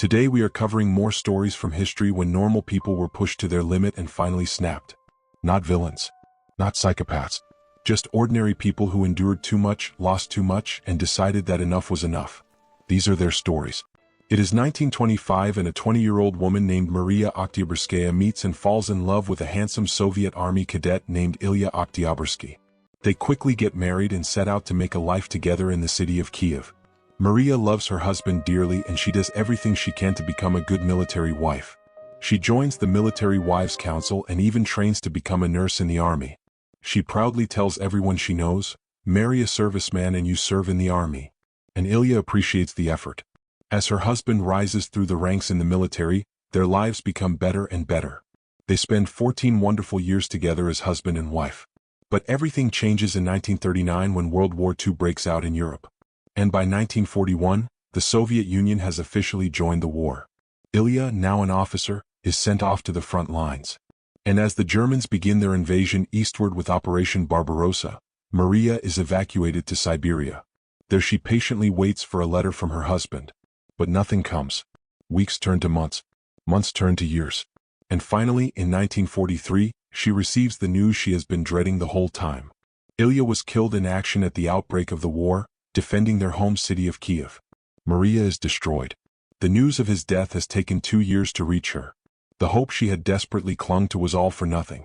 Today we are covering more stories from history when normal people were pushed to their limit and finally snapped. Not villains. Not psychopaths. Just ordinary people who endured too much, lost too much, and decided that enough was enough. These are their stories. It is 1925 and a 20-year-old woman named Mariya Oktyabrskaya meets and falls in love with a handsome Soviet army cadet named Ilya Oktyabrskaya. They quickly get married and set out to make a life together in the city of Kiev. Mariya loves her husband dearly and she does everything she can to become a good military wife. She joins the Military Wives Council and even trains to become a nurse in the army. She proudly tells everyone she knows, "Marry a serviceman and you serve in the army." And Ilya appreciates the effort. As her husband rises through the ranks in the military, their lives become better and better. They spend 14 wonderful years together as husband and wife. But everything changes in 1939 when World War II breaks out in Europe. And by 1941, the Soviet Union has officially joined the war. Ilya, now an officer, is sent off to the front lines. And as the Germans begin their invasion eastward with Operation Barbarossa, Mariya is evacuated to Siberia. There she patiently waits for a letter from her husband. But nothing comes. Weeks turn to months. Months turn to years. And finally, in 1943, she receives the news she has been dreading the whole time. Ilya was killed in action at the outbreak of the war, defending their home city of Kiev. Mariya is destroyed. The news of his death has taken 2 years to reach her. The hope she had desperately clung to was all for nothing.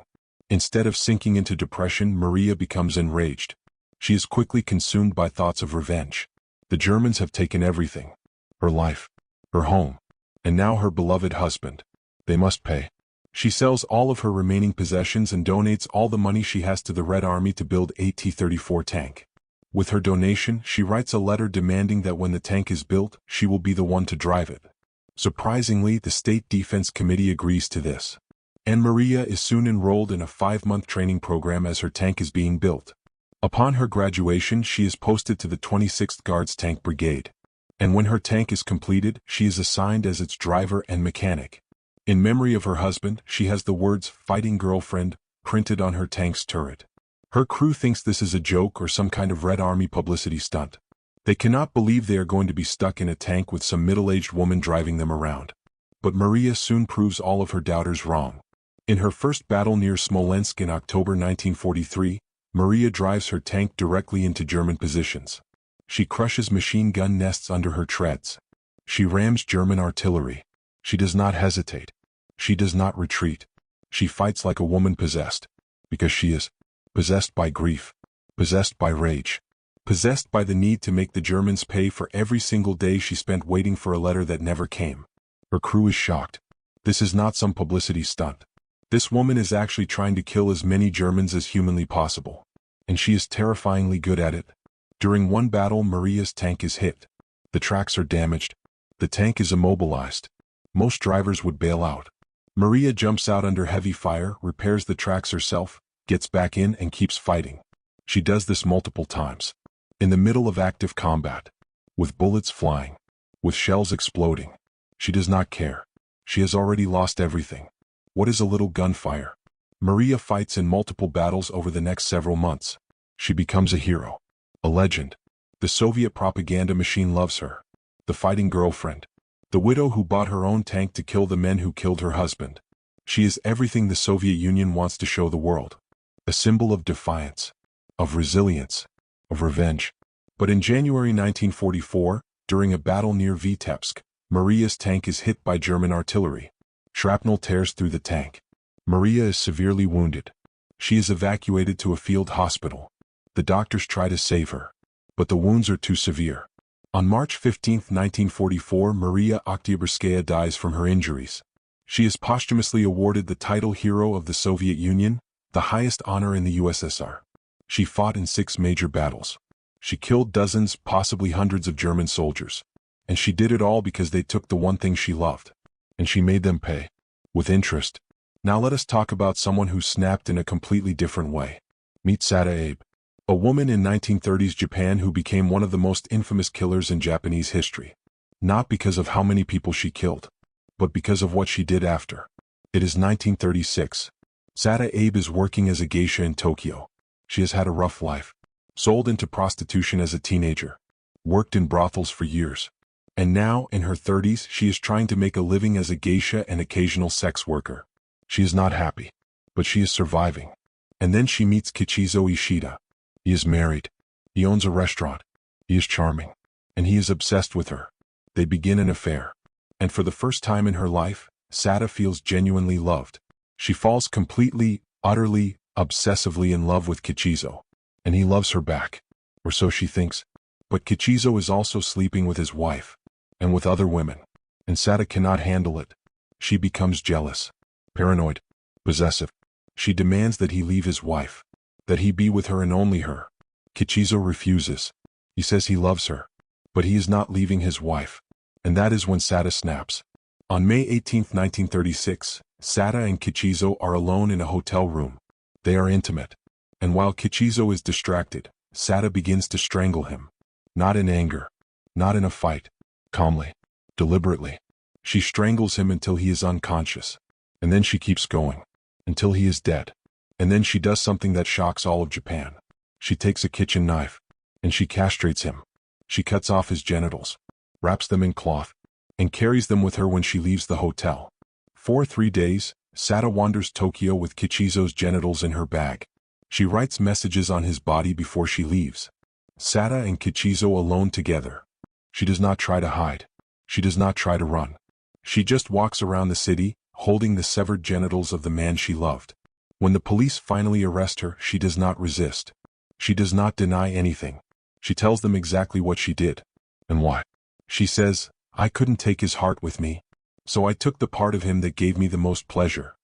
Instead of sinking into depression, Mariya becomes enraged. She is quickly consumed by thoughts of revenge. The Germans have taken everything. Her life, her home, and now her beloved husband. They must pay. She sells all of her remaining possessions and donates all the money she has to the Red Army to build a T-34 tank. With her donation, she writes a letter demanding that when the tank is built, she will be the one to drive it. Surprisingly, the State Defense Committee agrees to this. And Mariya is soon enrolled in a 5-month training program as her tank is being built. Upon her graduation, she is posted to the 26th Guards Tank Brigade. And when her tank is completed, she is assigned as its driver and mechanic. In memory of her husband, she has the words "Fighting Girlfriend" printed on her tank's turret. Her crew thinks this is a joke or some kind of Red Army publicity stunt. They cannot believe they are going to be stuck in a tank with some middle-aged woman driving them around. But Mariya soon proves all of her doubters wrong. In her first battle near Smolensk in October 1943, Mariya drives her tank directly into German positions. She crushes machine gun nests under her treads. She rams German artillery. She does not hesitate. She does not retreat. She fights like a woman possessed. Because she is possessed by grief, possessed by rage, possessed by the need to make the Germans pay for every single day she spent waiting for a letter that never came. Her crew is shocked. This is not some publicity stunt. This woman is actually trying to kill as many Germans as humanly possible. And she is terrifyingly good at it. During one battle, Mariya's tank is hit. The tracks are damaged. The tank is immobilized. Most drivers would bail out. Mariya jumps out under heavy fire, repairs the tracks herself, gets back in and keeps fighting. She does this multiple times. In the middle of active combat. With bullets flying. With shells exploding. She does not care. She has already lost everything. What is a little gunfire? Mariya fights in multiple battles over the next several months. She becomes a hero. A legend. The Soviet propaganda machine loves her. The fighting girlfriend. The widow who bought her own tank to kill the men who killed her husband. She is everything the Soviet Union wants to show the world. A symbol of defiance, of resilience, of revenge. But in January 1944, during a battle near Vitebsk, Mariya's tank is hit by German artillery. Shrapnel tears through the tank. Mariya is severely wounded. She is evacuated to a field hospital. The doctors try to save her. But the wounds are too severe. On March 15, 1944, Mariya Oktyabrskaya dies from her injuries. She is posthumously awarded the title Hero of the Soviet Union, the highest honor in the USSR. She fought in 6 major battles. She killed dozens, possibly hundreds of German soldiers. And she did it all because they took the one thing she loved. And she made them pay. With interest. Now let us talk about someone who snapped in a completely different way. Meet Sada Abe. A woman in 1930s Japan who became one of the most infamous killers in Japanese history. Not because of how many people she killed, but because of what she did after. It is 1936. Sada Abe is working as a geisha in Tokyo. She has had a rough life. Sold into prostitution as a teenager. Worked in brothels for years. And now, in her 30s, she is trying to make a living as a geisha and occasional sex worker. She is not happy, but she is surviving. And then she meets Kichizo Ishida. He is married. He owns a restaurant. He is charming. And he is obsessed with her. They begin an affair. And for the first time in her life, Sada feels genuinely loved. She falls completely, utterly, obsessively in love with Kichizo. And he loves her back. Or so she thinks. But Kichizo is also sleeping with his wife. And with other women. And Sada cannot handle it. She becomes jealous. Paranoid. Possessive. She demands that he leave his wife. That he be with her and only her. Kichizo refuses. He says he loves her. But he is not leaving his wife. And that is when Sada snaps. On May 18, 1936, Sada and Kichizo are alone in a hotel room. They are intimate. And while Kichizo is distracted, Sada begins to strangle him. Not in anger. Not in a fight. Calmly. Deliberately. She strangles him until he is unconscious. And then she keeps going. Until he is dead. And then she does something that shocks all of Japan. She takes a kitchen knife. And she castrates him. She cuts off his genitals. Wraps them in cloth. And carries them with her when she leaves the hotel. For 3 days, Sada wanders Tokyo with Kichizo's genitals in her bag. She writes messages on his body before she leaves. Sada and Kichizo alone together. She does not try to hide. She does not try to run. She just walks around the city, holding the severed genitals of the man she loved. When the police finally arrest her, she does not resist. She does not deny anything. She tells them exactly what she did. And why. She says, I couldn't take his heart with me. So I took the part of him that gave me the most pleasure.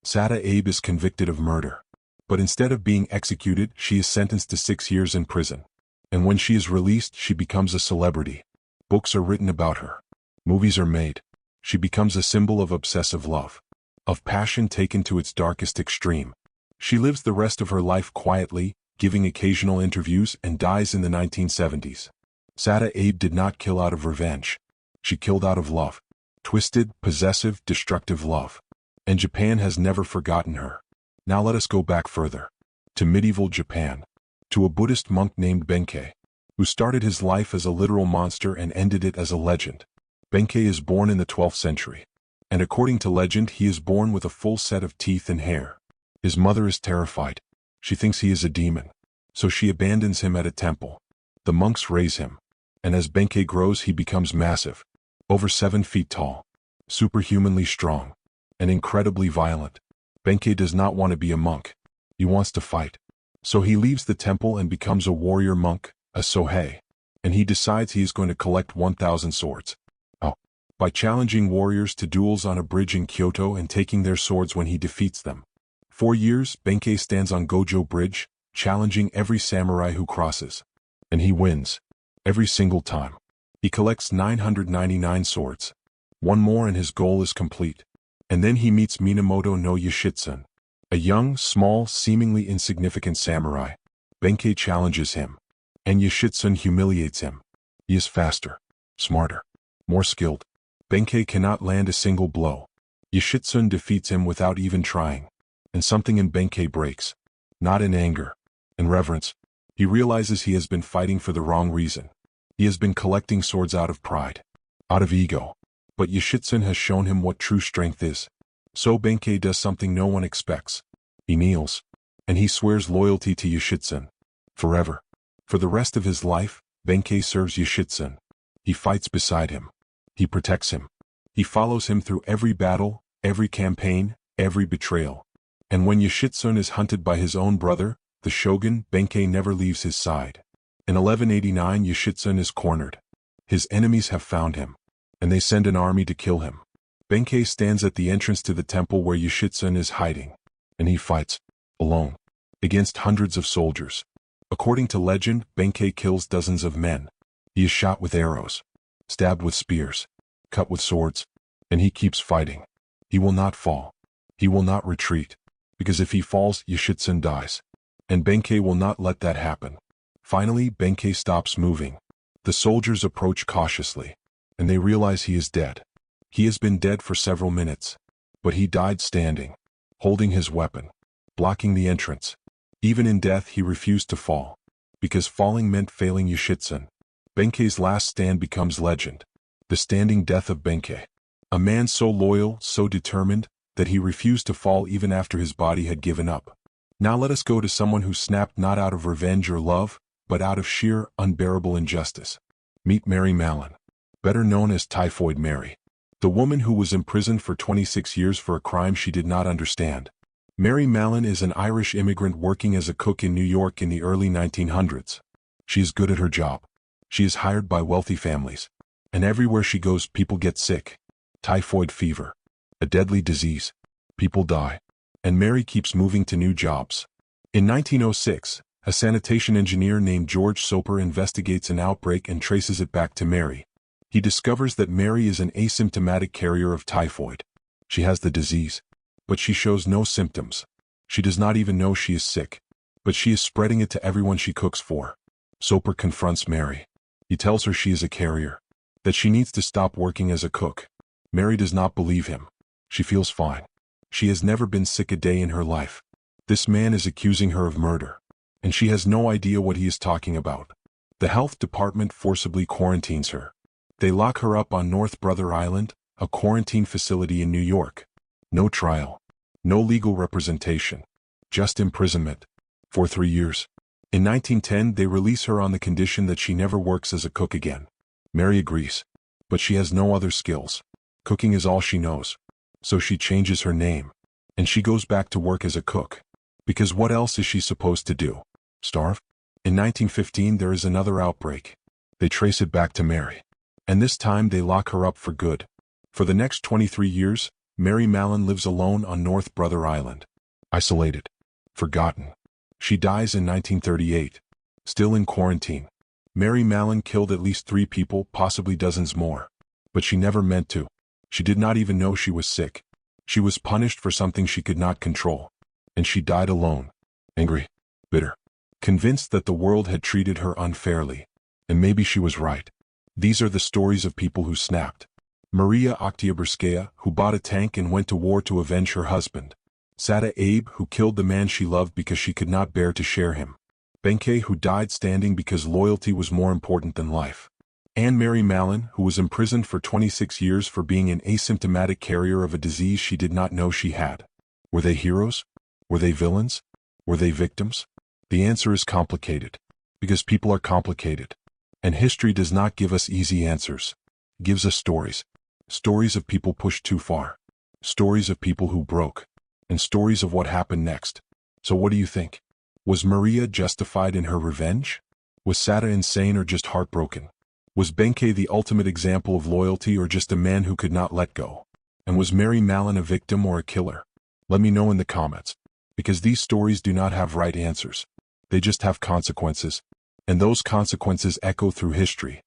Sada Abe is convicted of murder. But instead of being executed, she is sentenced to 6 years in prison. And when she is released, she becomes a celebrity. Books are written about her. Movies are made. She becomes a symbol of obsessive love. Of passion taken to its darkest extreme. She lives the rest of her life quietly, giving occasional interviews, and dies in the 1970s. Sada Abe did not kill out of revenge. She killed out of love. Twisted, possessive, destructive love. And Japan has never forgotten her. Now let us go back further. To medieval Japan. To a Buddhist monk named Benkei. Who started his life as a literal monster and ended it as a legend. Benkei is born in the 12th century. And according to legend, he is born with a full set of teeth and hair. His mother is terrified. She thinks he is a demon. So she abandons him at a temple. The monks raise him. And as Benkei grows, he becomes massive. Over 7 feet tall. Superhumanly strong. And incredibly violent. Benkei does not want to be a monk. He wants to fight. So he leaves the temple and becomes a warrior monk, a Sohei. And he decides he is going to collect 1,000 swords. By challenging warriors to duels on a bridge in Kyoto and taking their swords when he defeats them. For years, Benkei stands on Gojo Bridge, challenging every samurai who crosses. And he wins. Every single time. He collects 999 swords. One more and his goal is complete. And then he meets Minamoto no Yoshitsune. A young, small, seemingly insignificant samurai. Benkei challenges him. And Yoshitsune humiliates him. He is faster. Smarter. More skilled. Benkei cannot land a single blow. Yoshitsune defeats him without even trying. And something in Benkei breaks. Not in anger. In reverence. He realizes he has been fighting for the wrong reason. He has been collecting swords out of pride. Out of ego. But Yoshitsune has shown him what true strength is. So Benkei does something no one expects. He kneels. And he swears loyalty to Yoshitsune. Forever. For the rest of his life, Benkei serves Yoshitsune. He fights beside him. He protects him. He follows him through every battle, every campaign, every betrayal. And when Yoshitsune is hunted by his own brother, the shogun, Benkei never leaves his side. In 1189, Yoshitsune is cornered. His enemies have found him. And they send an army to kill him. Benkei stands at the entrance to the temple where Yoshitsune is hiding. And he fights. Alone. Against hundreds of soldiers. According to legend, Benkei kills dozens of men. He is shot with arrows. Stabbed with spears. Cut with swords. And he keeps fighting. He will not fall. He will not retreat. Because if he falls, Yoshitsune dies. And Benkei will not let that happen. Finally, Benkei stops moving. The soldiers approach cautiously. And they realize he is dead. He has been dead for several minutes. But he died standing. Holding his weapon. Blocking the entrance. Even in death he refused to fall. Because falling meant failing Yoshitsune. Benkei's last stand becomes legend. The standing death of Benkei. A man so loyal, so determined, that he refused to fall even after his body had given up. Now let us go to someone who snapped not out of revenge or love, but out of sheer, unbearable injustice. Meet Mary Mallon, better known as Typhoid Mary. The woman who was imprisoned for 26 years for a crime she did not understand. Mary Mallon is an Irish immigrant working as a cook in New York in the early 1900s. She is good at her job. She is hired by wealthy families. And everywhere she goes, people get sick. Typhoid fever. A deadly disease. People die. And Mary keeps moving to new jobs. In 1906, a sanitation engineer named George Soper investigates an outbreak and traces it back to Mary. He discovers that Mary is an asymptomatic carrier of typhoid. She has the disease, but she shows no symptoms. She does not even know she is sick, but she is spreading it to everyone she cooks for. Soper confronts Mary. He tells her she is a carrier, that she needs to stop working as a cook. Mary does not believe him. She feels fine. She has never been sick a day in her life. This man is accusing her of murder, and she has no idea what he is talking about. The health department forcibly quarantines her. They lock her up on North Brother Island, a quarantine facility in New York. No trial. No legal representation. Just imprisonment. For 3 years. In 1910, they release her on the condition that she never works as a cook again. Mary agrees. But she has no other skills. Cooking is all she knows. So she changes her name. And she goes back to work as a cook. Because what else is she supposed to do? Starve? In 1915, there is another outbreak. They trace it back to Mary. And this time they lock her up for good. For the next 23 years, Mary Mallon lives alone on North Brother Island. Isolated. Forgotten. She dies in 1938. Still in quarantine. Mary Mallon killed at least 3 people, possibly dozens more. But she never meant to. She did not even know she was sick. She was punished for something she could not control. And she died alone. Angry. Bitter. Convinced that the world had treated her unfairly. And maybe she was right. These are the stories of people who snapped. Mariya Oktyabrskaya, who bought a tank and went to war to avenge her husband. Sada Abe, who killed the man she loved because she could not bear to share him. Benkei, who died standing because loyalty was more important than life. And Mary Mallon, who was imprisoned for 26 years for being an asymptomatic carrier of a disease she did not know she had. Were they heroes? Were they villains? Were they victims? The answer is complicated. Because people are complicated. And history does not give us easy answers. It gives us stories. Stories of people pushed too far. Stories of people who broke. And stories of what happened next. So what do you think? Was Mariya justified in her revenge? Was Sada insane or just heartbroken? Was Benkei the ultimate example of loyalty or just a man who could not let go? And was Mary Mallon a victim or a killer? Let me know in the comments. Because these stories do not have right answers. They just have consequences. And those consequences echo through history.